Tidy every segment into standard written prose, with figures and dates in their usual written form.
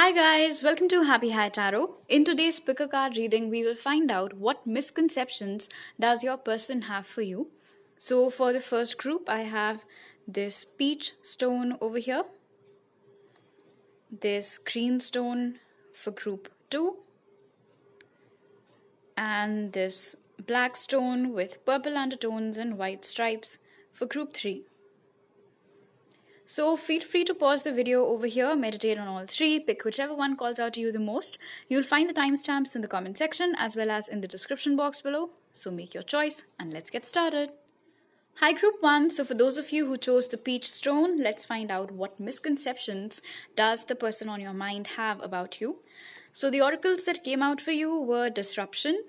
Hi guys, welcome to Happy High Tarot. In today's picker card reading, we will find out what misconceptions does your person have for you. So for the first group, I have this peach stone over here, this green stone for group 2, and this black stone with purple undertones and white stripes for group 3. So feel free to pause the video over here, meditate on all three, pick whichever one calls out to you the most. You'll find the timestamps in the comment section as well as in the description box below. So make your choice and let's get started. Hi group 1, so for those of you who chose the peach stone, let's find out what misconceptions does the person on your mind have about you. So the oracles that came out for you were disruption,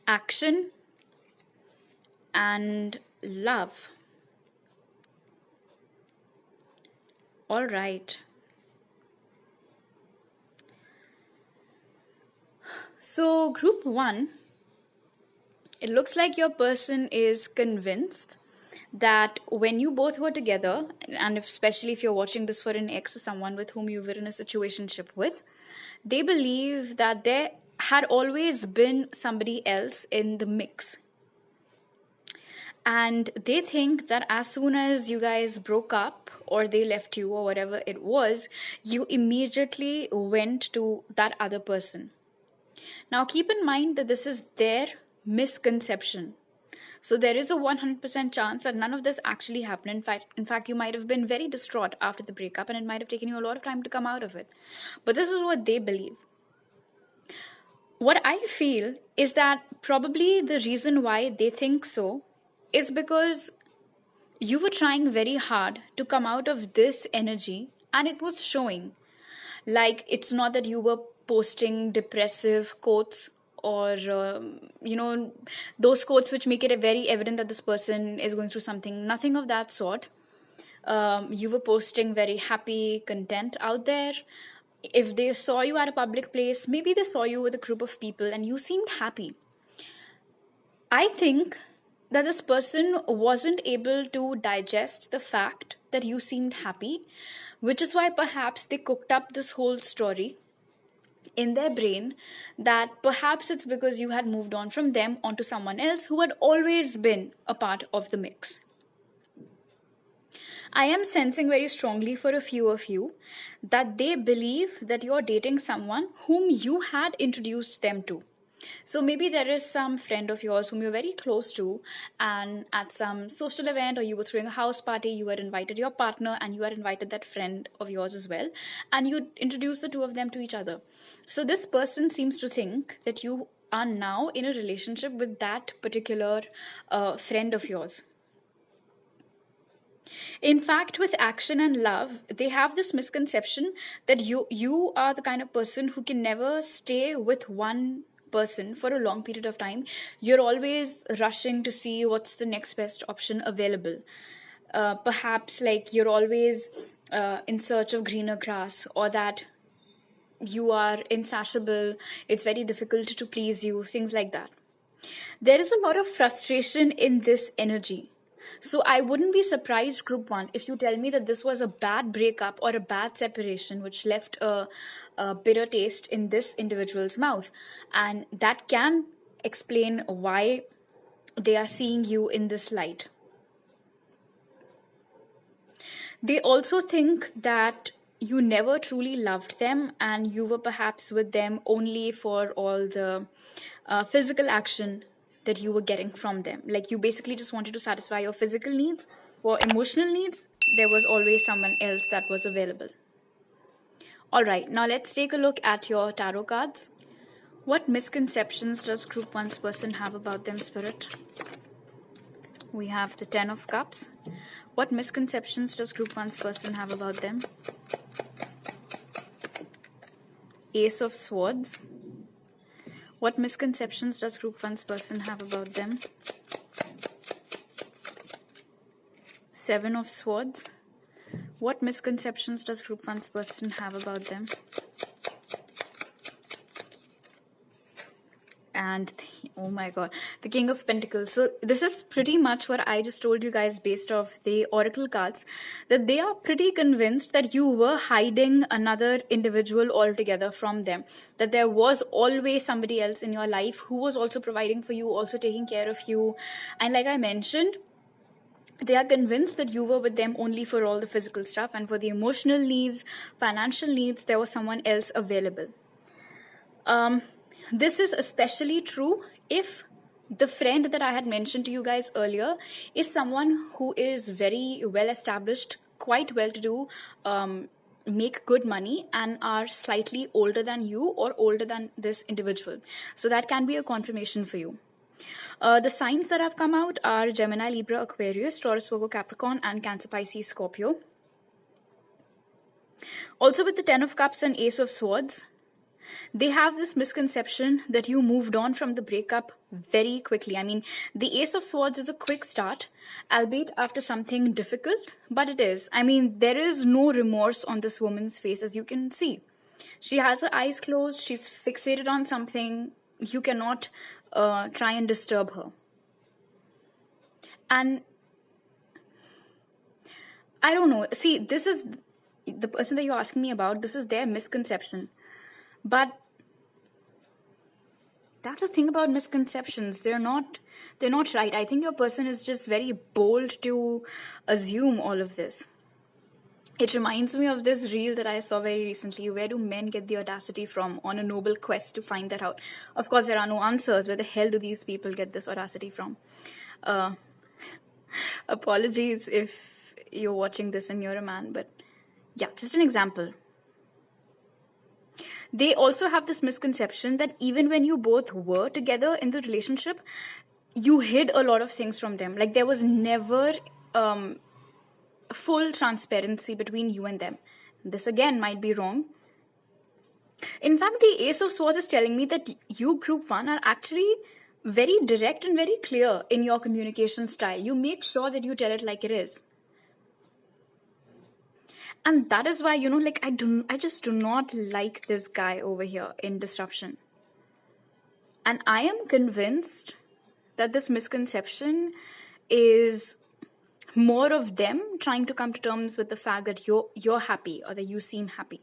action, and love. All right. So group 1, it looks like your person is convinced that when you both were together, and especially if you're watching this for an ex or someone with whom you were in a situationship with, they believe that there had always been somebody else in the mix. And they think that as soon as you guys broke up or they left you or whatever it was, you immediately went to that other person. Now keep in mind that this is their misconception. So there is a 100% chance that none of this actually happened. In fact, you might have been very distraught after the breakup and it might have taken you a lot of time to come out of it. But this is what they believe. What I feel is that probably the reason why they think so is because you were trying very hard to come out of this energy and it was showing. Like, it's not that you were posting depressive quotes or, those quotes which make it very evident that this person is going through something. Nothing of that sort. You were posting very happy content out there. If they saw you at a public place, maybe they saw you with a group of people and you seemed happy. I think that this person wasn't able to digest the fact that you seemed happy, which is why perhaps they cooked up this whole story in their brain that perhaps it's because you had moved on from them onto someone else who had always been a part of the mix. I am sensing very strongly for a few of you that they believe that you're dating someone whom you had introduced them to. So maybe there is some friend of yours whom you're very close to, and at some social event or you were throwing a house party, you had invited your partner and you had invited that friend of yours as well, and you introduced the two of them to each other. So this person seems to think that you are now in a relationship with that particular friend of yours. In fact, with action and love, they have this misconception that you are the kind of person who can never stay with one person for a long period of time. You're always rushing to see what's the next best option available. Perhaps like you're always in search of greener grass, or that you are insatiable, it's very difficult to please you, things like that. There is a lot of frustration in this energy. So I wouldn't be surprised, group 1, if you tell me that this was a bad breakup or a bad separation which left a bitter taste in this individual's mouth. And that can explain why they are seeing you in this light. They also think that you never truly loved them and you were perhaps with them only for all the physical action that you were getting from them. Like, you basically just wanted to satisfy your physical needs. For emotional needs, there was always someone else that was available. All right, now let's take a look at your tarot cards. What misconceptions does group 1's person have about them, Spirit? We have the 10 of Cups. What misconceptions does group 1's person have about them? Ace of Swords. What misconceptions does group 1's person have about them? Seven of Swords. What misconceptions does group 1's person have about them? and oh my god, the King of Pentacles. So this is pretty much what I just told you guys based off the oracle cards, that they are pretty convinced that you were hiding another individual altogether from them, that there was always somebody else in your life who was also providing for you, also taking care of you. And like I mentioned, they are convinced that you were with them only for all the physical stuff, and for the emotional needs, financial needs, there was someone else available. This is especially true if the friend that I had mentioned to you guys earlier is someone who is very well established, quite well to do, make good money, and are slightly older than you or older than this individual. So that can be a confirmation for you. The signs that have come out are Gemini, Libra, Aquarius, Taurus, Virgo, Capricorn, and Cancer, Pisces, Scorpio. Also with the Ten of Cups and Ace of Swords, they have this misconception that you moved on from the breakup very quickly. I mean, the Ace of Swords is a quick start, albeit after something difficult, but it is. I mean, there is no remorse on this woman's face, as you can see. She has her eyes closed, she's fixated on something. You cannot try and disturb her. And I don't know. See, this is the person that you're asking me about. This is their misconception. But that's the thing about misconceptions. They're not right. I think your person is just very bold to assume all of this. It reminds me of this reel that I saw very recently. Where do men get the audacity from, on a noble quest to find that out? Of course, there are no answers. Where the hell do these people get this audacity from? Apologies if you're watching this and you're a man, but yeah, just an example. They also have this misconception that even when you both were together in the relationship, you hid a lot of things from them. Like there was never full transparency between you and them. This again might be wrong. In fact, the Ace of Swords is telling me that you, Group 1, are actually very direct and very clear in your communication style. You make sure that you tell it like it is. And that is why, you know, like I just do not like this guy over here in Disruption. And I am convinced that this misconception is more of them trying to come to terms with the fact that you're happy, or that you seem happy.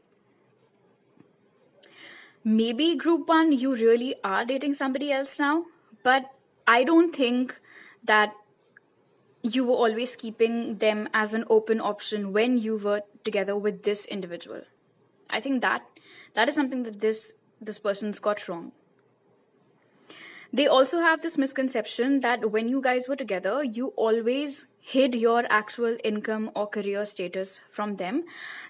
Maybe Group 1, you really are dating somebody else now, but I don't think that you were always keeping them as an open option when you were together with this individual. I think that is something that this person's got wrong. They also have this misconception that when you guys were together, you always hid your actual income or career status from them.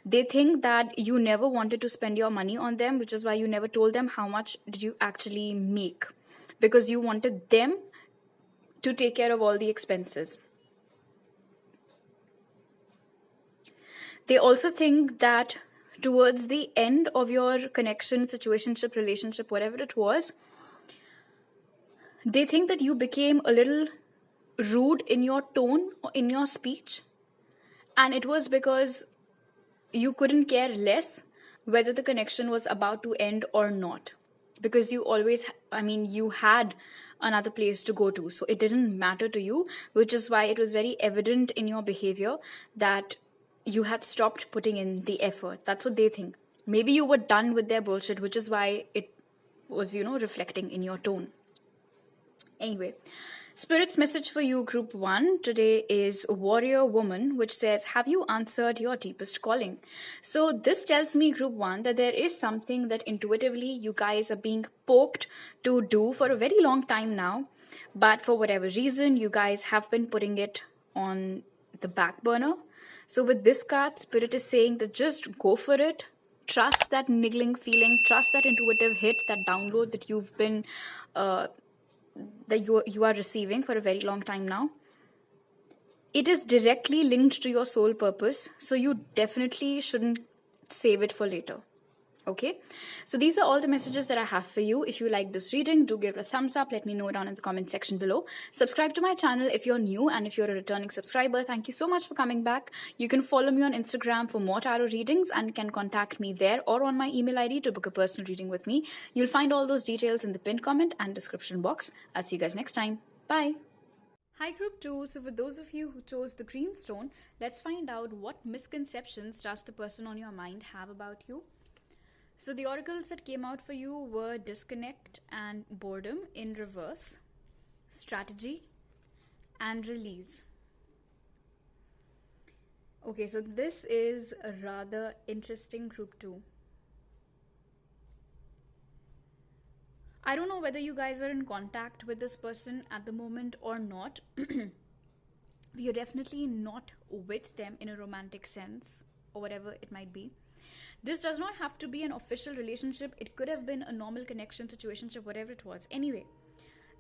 They think that you never wanted to spend your money on them, which is why you never told them how much did you actually make, because you wanted them to take care of all the expenses. They also think that towards the end of your connection, situationship, relationship, whatever it was, they think that you became a little rude in your tone or in your speech. And it was because you couldn't care less whether the connection was about to end or not. Because you always, you had another place to go to. So it didn't matter to you, which is why it was very evident in your behavior that you had stopped putting in the effort. That's what they think. Maybe you were done with their bullshit, which is why it was, reflecting in your tone. Anyway, Spirit's message for you, Group 1, today is Warrior Woman, which says, have you answered your deepest calling? So this tells me, Group 1, that there is something that intuitively you guys are being poked to do for a very long time now. But for whatever reason, you guys have been putting it on the back burner. So with this card, Spirit is saying that just go for it. Trust that niggling feeling. Trust that intuitive hit, that download that you've been, that you are receiving for a very long time now. It is directly linked to your soul purpose. So you definitely shouldn't save it for later. Okay, so these are all the messages that I have for you. If you like this reading, do give it a thumbs up. Let me know down in the comment section below. Subscribe to my channel if you're new, and if you're a returning subscriber, thank you so much for coming back. You can follow me on Instagram for more tarot readings and can contact me there or on my email ID to book a personal reading with me. You'll find all those details in the pinned comment and description box. I'll see you guys next time. Bye. Hi group 2, so for those of you who chose the green stone, let's find out what misconceptions does the person on your mind have about you. So the oracles that came out for you were disconnect and boredom in reverse, strategy, and release. Okay, so this is a rather interesting group 2. I don't know whether you guys are in contact with this person at the moment or not. You're definitely not with them in a romantic sense or whatever it might be. This does not have to be an official relationship. It could have been a normal connection, situationship, whatever it was. Anyway,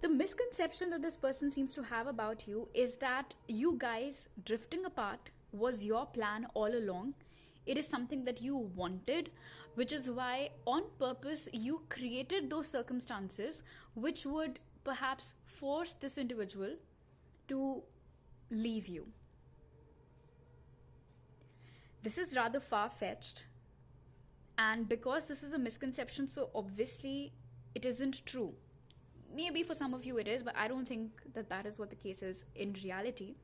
the misconception that this person seems to have about you is that you guys drifting apart was your plan all along. It is something that you wanted, which is why on purpose you created those circumstances which would perhaps force this individual to leave you. This is rather far-fetched. And because this is a misconception, so obviously it isn't true. Maybe for some of you it is, but I don't think that that is what the case is in reality.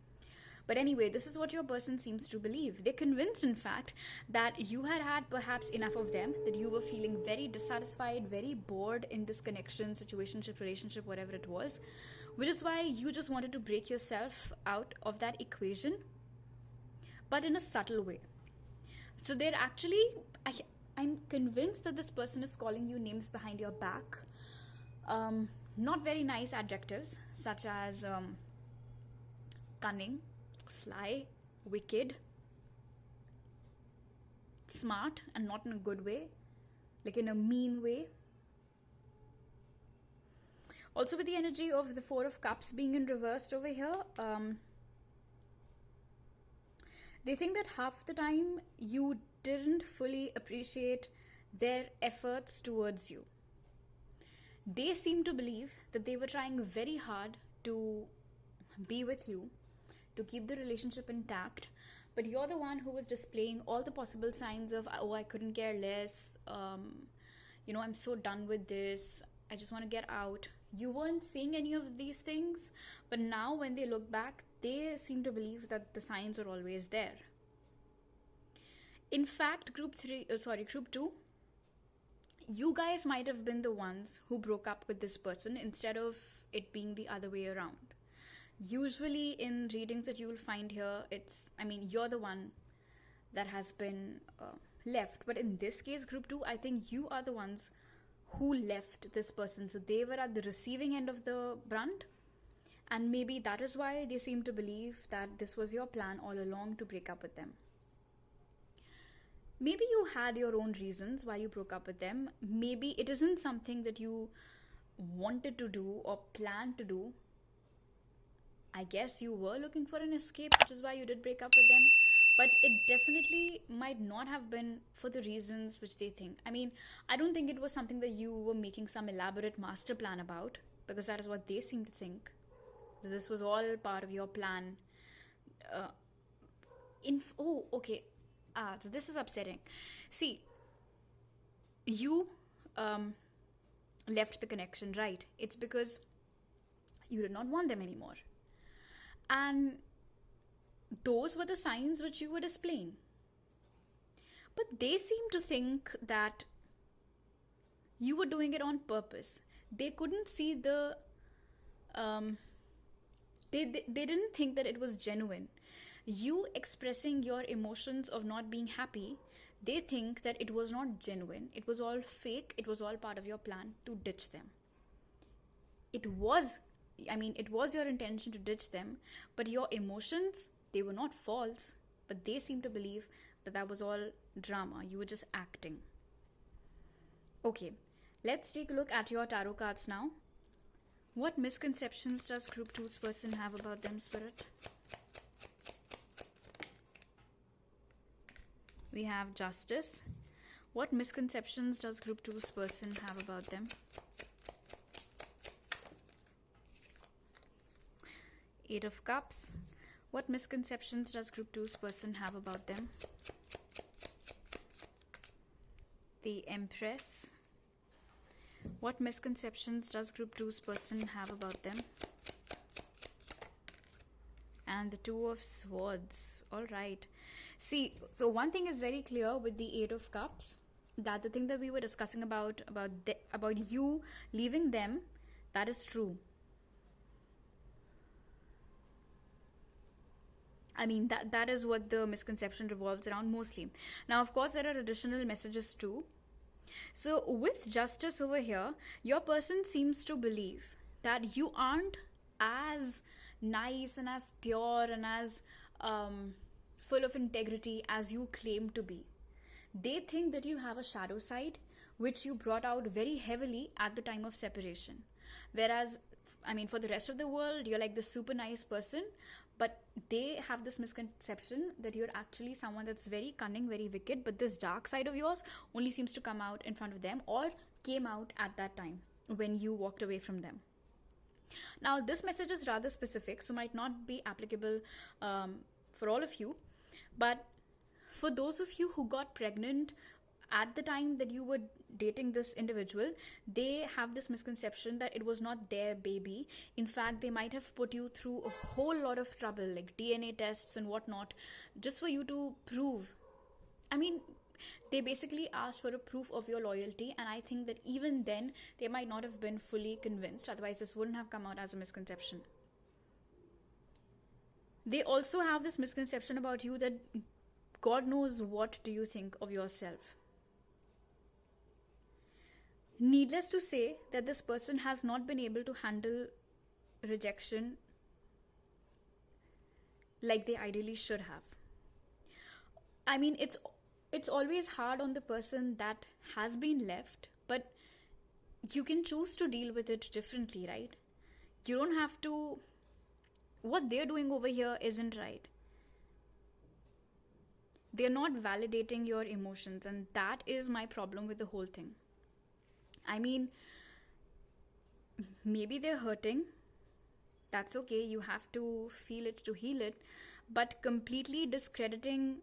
But anyway, this is what your person seems to believe. They're convinced, in fact, that you had had perhaps enough of them, that you were feeling very dissatisfied, very bored in this connection, situationship, relationship, whatever it was, which is why you just wanted to break yourself out of that equation, but in a subtle way. So they're actually... I'm convinced that this person is calling you names behind your back. Not very nice adjectives such as cunning, sly, wicked, smart, and not in a good way, like in a mean way. Also with the energy of the Four of Cups being in reversed over here, they think that half the time you didn't fully appreciate their efforts towards you. They seem to believe that they were trying very hard to be with you, to keep the relationship intact, but you're the one who was displaying all the possible signs of, oh, I couldn't care less, I'm so done with this, I just want to get out. You weren't saying any of these things, but now when they look back, they seem to believe that the signs are always there. In fact, group 2, you guys might have been the ones who broke up with this person instead of it being the other way around. Usually in readings that you will find here, you're the one that has been left. But in this case, group 2, I think you are the ones who left this person. So they were at the receiving end of the brunt. And maybe that is why they seem to believe that this was your plan all along to break up with them. Maybe you had your own reasons why you broke up with them. Maybe it isn't something that you wanted to do or planned to do. I guess you were looking for an escape, which is why you did break up with them. But it definitely might not have been for the reasons which they think. I don't think it was something that you were making some elaborate master plan about, because that is what they seem to think. This was all part of your plan. So this is upsetting. See, you left the connection, right? It's because you did not want them anymore. And those were the signs which you were displaying. But they seem to think that you were doing it on purpose. They couldn't see the... They didn't think that it was genuine. You expressing your emotions of not being happy, they think that it was not genuine. It was all fake. It was all part of your plan to ditch them. It was your intention to ditch them, but your emotions, they were not false, but they seem to believe that that was all drama. You were just acting. Okay, let's take a look at your tarot cards now. What misconceptions does group 2's person have about them, Spirit? We have Justice. What misconceptions does group 2's person have about them? Eight of Cups. What misconceptions does group 2's person have about them? The Empress. What misconceptions does group 2's person have about them? And the Two of Swords. All right. See, so one thing is very clear with the Eight of Cups, that the thing that we were discussing about you leaving them, that is true. I mean, that is what the misconception revolves around mostly. Now, of course, there are additional messages too. So with Justice over here, your person seems to believe that you aren't as nice and as pure and as full of integrity as you claim to be. They think that you have a shadow side, which you brought out very heavily at the time of separation. Whereas, I mean, for the rest of the world, you're like this super nice person, but they have this misconception that you're actually someone that's very cunning, very wicked, but this dark side of yours only seems to come out in front of them or came out at that time when you walked away from them. Now, this message is rather specific, so might not be applicable for all of you, but for those of you who got pregnant at the time that you were dating this individual, they have this misconception that it was not their baby. In fact, they might have put you through a whole lot of trouble, like DNA tests and whatnot, just for you to prove. I mean, they basically asked for a proof of your loyalty, and I think that even then, they might not have been fully convinced. Otherwise, this wouldn't have come out as a misconception. They also have this misconception about you that God knows what do you think of yourself. Needless to say that this person has not been able to handle rejection like they ideally should have. I mean, it's always hard on the person that has been left, but you can choose to deal with it differently, right? You don't have to. What they're doing over here isn't right. They're not validating your emotions, and that is my problem with the whole thing. I mean, maybe they're hurting. That's okay. You have to feel it to heal it. But completely discrediting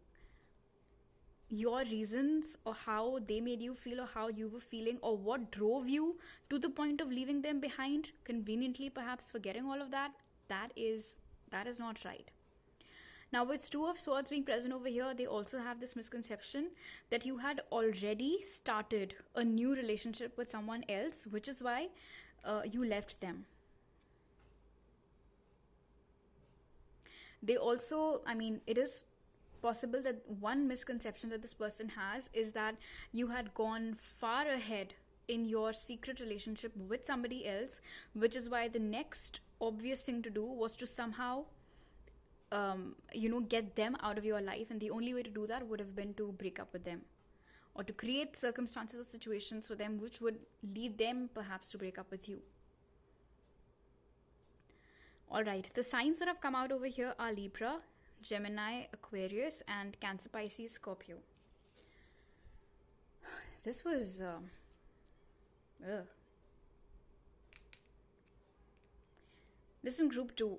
your reasons or how they made you feel or how you were feeling or what drove you to the point of leaving them behind, conveniently perhaps forgetting all of that, that is not right. Now, with Two of Swords being present over here, they also have this misconception that you had already started a new relationship with someone else, which is why you left them. They also, I mean, it is possible that one misconception that this person has is that you had gone far ahead in your secret relationship with somebody else, which is why the next obvious thing to do was to somehow get them out of your life, and the only way to do that would have been to break up with them or to create circumstances or situations for them which would lead them perhaps to break up with you. Alright, the signs that have come out over here are Libra, Gemini, Aquarius, and Cancer, Pisces, Scorpio. This was Listen, group 2,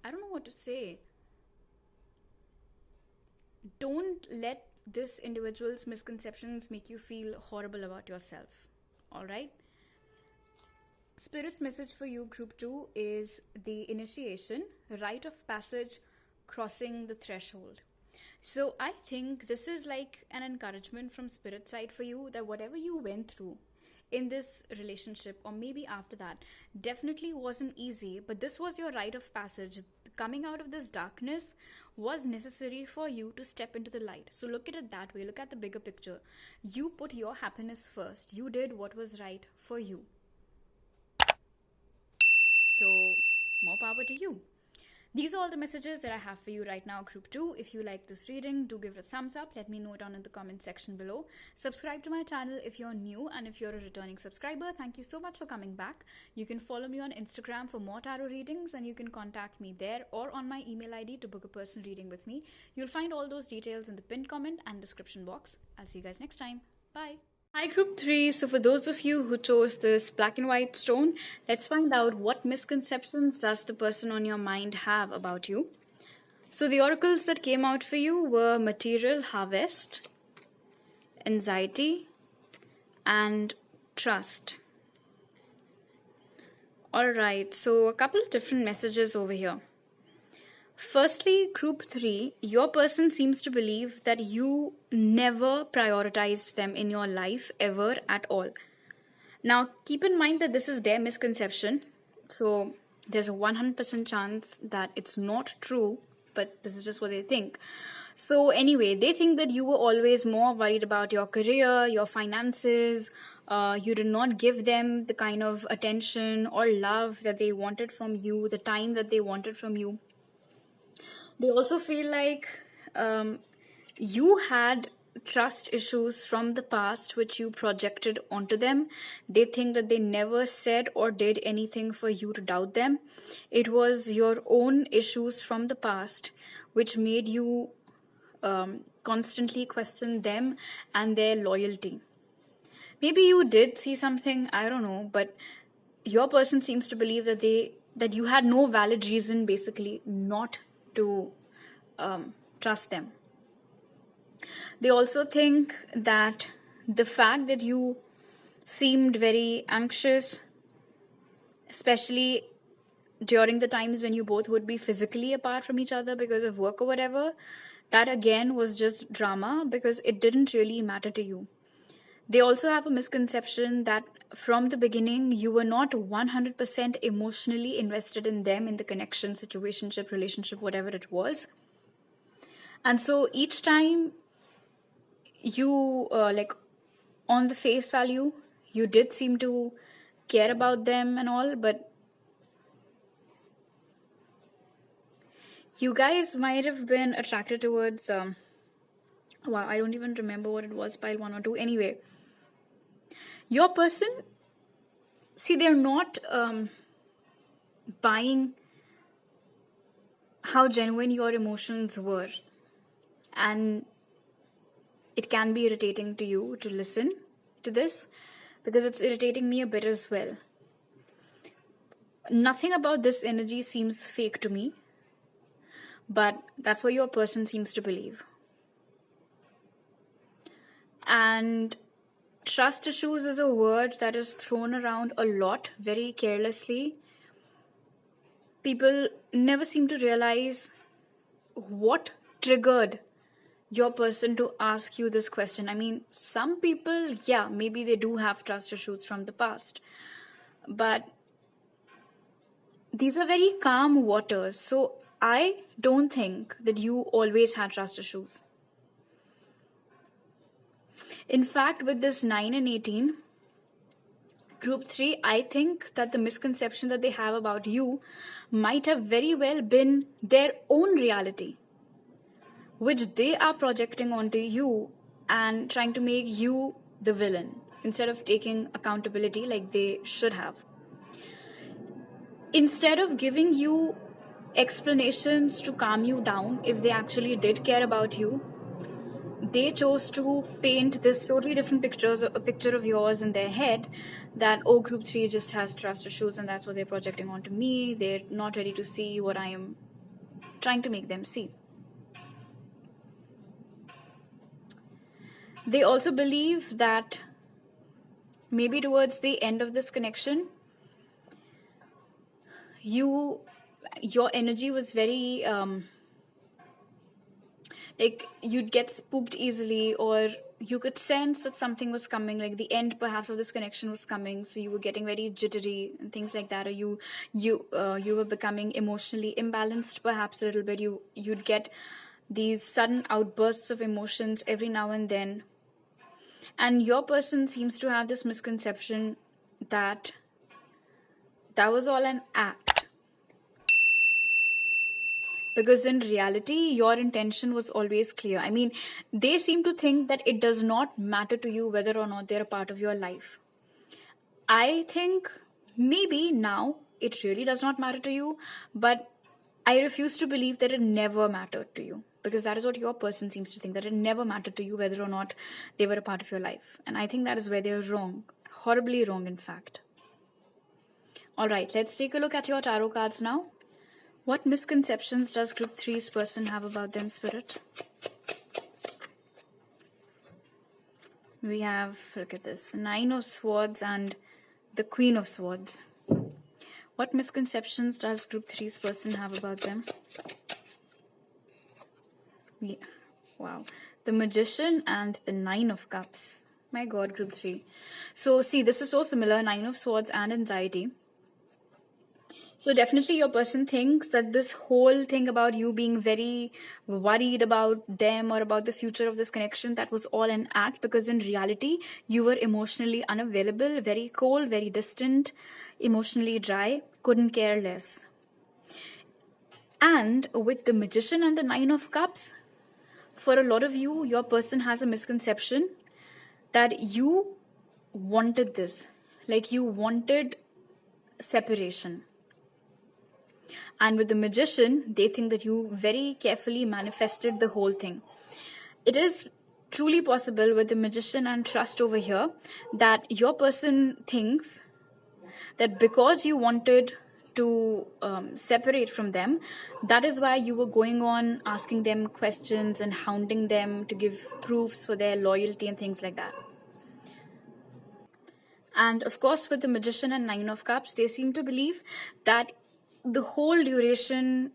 I don't know what to say. Don't let this individual's misconceptions make you feel horrible about yourself. Alright? Spirit's message for you, group 2, is the initiation, rite of passage, crossing the threshold. So I think this is like an encouragement from Spirit side for you that whatever you went through in this relationship or maybe after that definitely wasn't easy, but this was your rite of passage. Coming out of this darkness was necessary for you to step into the light. So look at it that way. Look at the bigger picture. You put your happiness first. You did what was right for you. So more power to you. These are all the messages that I have for you right now, Group 2. If you like this reading, do give it a thumbs up. Let me know down in the comment section below. Subscribe to my channel if you're new, and if you're a returning subscriber, thank you so much for coming back. You can follow me on Instagram for more tarot readings, and you can contact me there or on my email ID to book a personal reading with me. You'll find all those details in the pinned comment and description box. I'll see you guys next time. Bye. Hi Group 3, so for those of you who chose this black and white stone, let's find out what misconceptions does the person on your mind have about you. So the oracles that came out for you were material harvest, anxiety, and trust. Alright, so a couple of different messages over here. Firstly, Group 3, your person seems to believe that you never prioritized them in your life ever at all. Now, keep in mind that this is their misconception. So, there's a 100% chance that it's not true, but this is just what they think. So, anyway, they think that you were always more worried about your career, your finances. You did not give them the kind of attention or love that they wanted from you, the time that they wanted from you. They also feel like you had trust issues from the past which you projected onto them. They think that they never said or did anything for you to doubt them. It was your own issues from the past which made you constantly question them and their loyalty. Maybe you did see something, I don't know, but your person seems to believe that you had no valid reason basically not to trust them. They also think that the fact that you seemed very anxious, especially during the times when you both would be physically apart from each other because of work or whatever, that again was just drama because it didn't really matter to you. They also have a misconception that from the beginning, you were not 100% emotionally invested in them, in the connection, situationship, relationship, whatever it was. And so each time you, on the face value, you did seem to care about them and all, but you guys might have been attracted towards, wow, I don't even remember what it was, pile 1 or 2. Anyway, your person, see, they're not buying how genuine your emotions were. And it can be irritating to you to listen to this because it's irritating me a bit as well. Nothing about this energy seems fake to me, but that's what your person seems to believe. And trust issues is a word that is thrown around a lot, very carelessly. People never seem to realize what triggered your person to ask you this question. I mean, some people, yeah, maybe they do have trust issues from the past, but these are very calm waters. So I don't think that you always had trust issues. In fact, with this 9 and 18, Group 3, I think that the misconception that they have about you might have very well been their own reality, which they are projecting onto you and trying to make you the villain instead of taking accountability like they should have. Instead of giving you explanations to calm you down, if they actually did care about you, they chose to paint this totally different a picture of yours in their head that, oh, Group 3 just has trust issues and that's what they're projecting onto me. They're not ready to see what I am trying to make them see. They also believe that maybe towards the end of this connection, your energy was very like you'd get spooked easily, or you could sense that something was coming, like the end perhaps of this connection was coming, so you were getting very jittery and things like that, or you were becoming emotionally imbalanced perhaps a little bit. You'd get these sudden outbursts of emotions every now and then, and your person seems to have this misconception that that was all an act. because in reality, your intention was always clear. I mean, they seem to think that it does not matter to you whether or not they're a part of your life. I think maybe now it really does not matter to you, but I refuse to believe that it never mattered to you, because that is what your person seems to think, that it never mattered to you whether or not they were a part of your life. And I think that is where they're wrong, horribly wrong, in fact. All right, let's take a look at your tarot cards now. What misconceptions does group 3's person have about them, Spirit? We have, look at this, the 9 of Swords and the Queen of Swords. What misconceptions does group 3's person have about them? Yeah. Wow. The Magician and the 9 of Cups. My God, group 3. So see, this is so similar, 9 of Swords and anxiety. So definitely your person thinks that this whole thing about you being very worried about them or about the future of this connection, that was all an act, because in reality, you were emotionally unavailable, very cold, very distant, emotionally dry, couldn't care less. And with the Magician and the 9 of Cups, for a lot of you, your person has a misconception that you wanted this, like you wanted separation. And with the Magician, they think that you very carefully manifested the whole thing. It is truly possible with the Magician and Trust over here that your person thinks that because you wanted to separate from them, that is why you were going on asking them questions and hounding them to give proofs for their loyalty and things like that. And of course, with the Magician and 9 of Cups, they seem to believe that the whole duration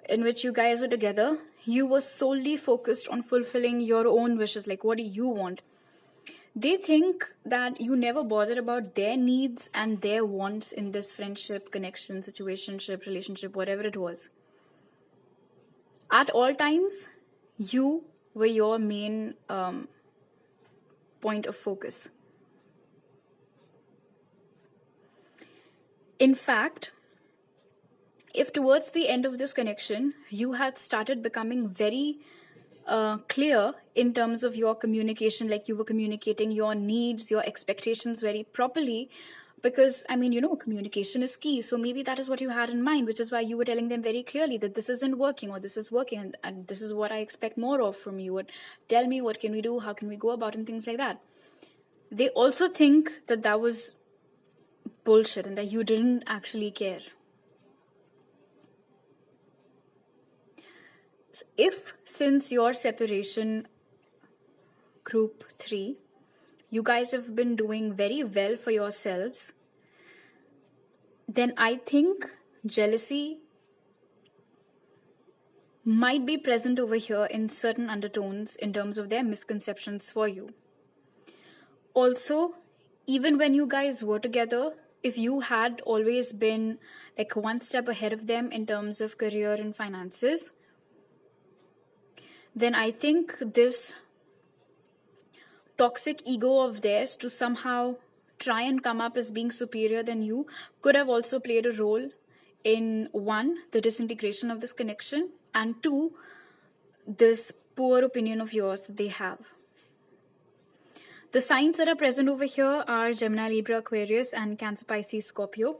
in which you guys were together, you were solely focused on fulfilling your own wishes, like what do you want? They think that you never bothered about their needs and their wants in this friendship, connection, situationship, relationship, whatever it was. At all times, you were your main point of focus. In fact, if towards the end of this connection, you had started becoming very clear in terms of your communication, like you were communicating your needs, your expectations very properly, because, I mean, communication is key. So maybe that is what you had in mind, which is why you were telling them very clearly that this isn't working or this is working and this is what I expect more of from you. And tell me, what can we do? How can we go about, and things like that. They also think that that was bullshit and that you didn't actually care. If since your separation, group 3, you guys have been doing very well for yourselves, then I think jealousy might be present over here in certain undertones in terms of their misconceptions for you. Also, even when you guys were together, if you had always been like one step ahead of them in terms of career and finances, then I think this toxic ego of theirs to somehow try and come up as being superior than you could have also played a role in, 1, the disintegration of this connection, and 2, this poor opinion of yours that they have. The signs that are present over here are Gemini, Libra, Aquarius, and Cancer, Pisces, Scorpio.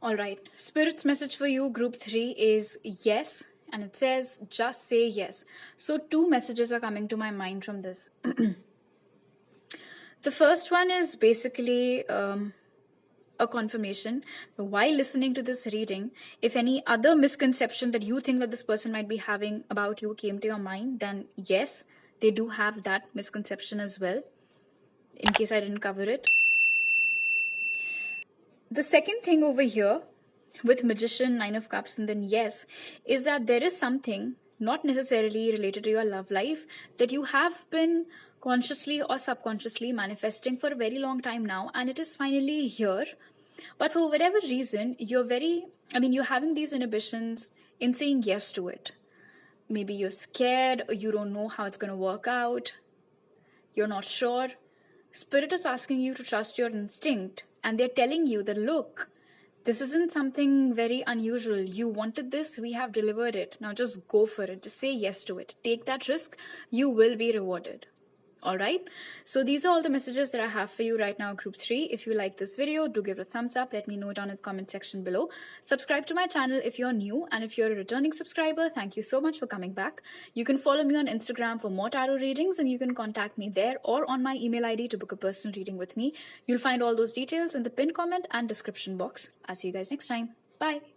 All right, Spirit's message for you, group 3, is yes. And it says, just say yes. So 2 messages are coming to my mind from this. The first one is basically a confirmation. While listening to this reading, if any other misconception that you think that this person might be having about you came to your mind, then yes, they do have that misconception as well, in case I didn't cover it. The second thing over here, with Magician, 9 of Cups, and then yes, is that there is something not necessarily related to your love life that you have been consciously or subconsciously manifesting for a very long time now, and it is finally here. But for whatever reason, you're having these inhibitions in saying yes to it. Maybe you're scared, or you don't know how it's going to work out. You're not sure. Spirit is asking you to trust your instinct, and they're telling you that, look, This isn't something very unusual. You wanted this, we have delivered it. Now just go for it. Just say yes to it. Take that risk. You will be rewarded. All right, so these are all the messages that I have for you right now, group 3. If you like this video, do give it a thumbs up. Let me know down in the comment section below. Subscribe to my channel if you're new, and if you're a returning subscriber, thank you so much for coming back. You can follow me on Instagram for more tarot readings, and you can contact me there or on my email ID to book a personal reading with me. You'll find all those details in the pinned comment and description box. I'll see you guys next time. Bye.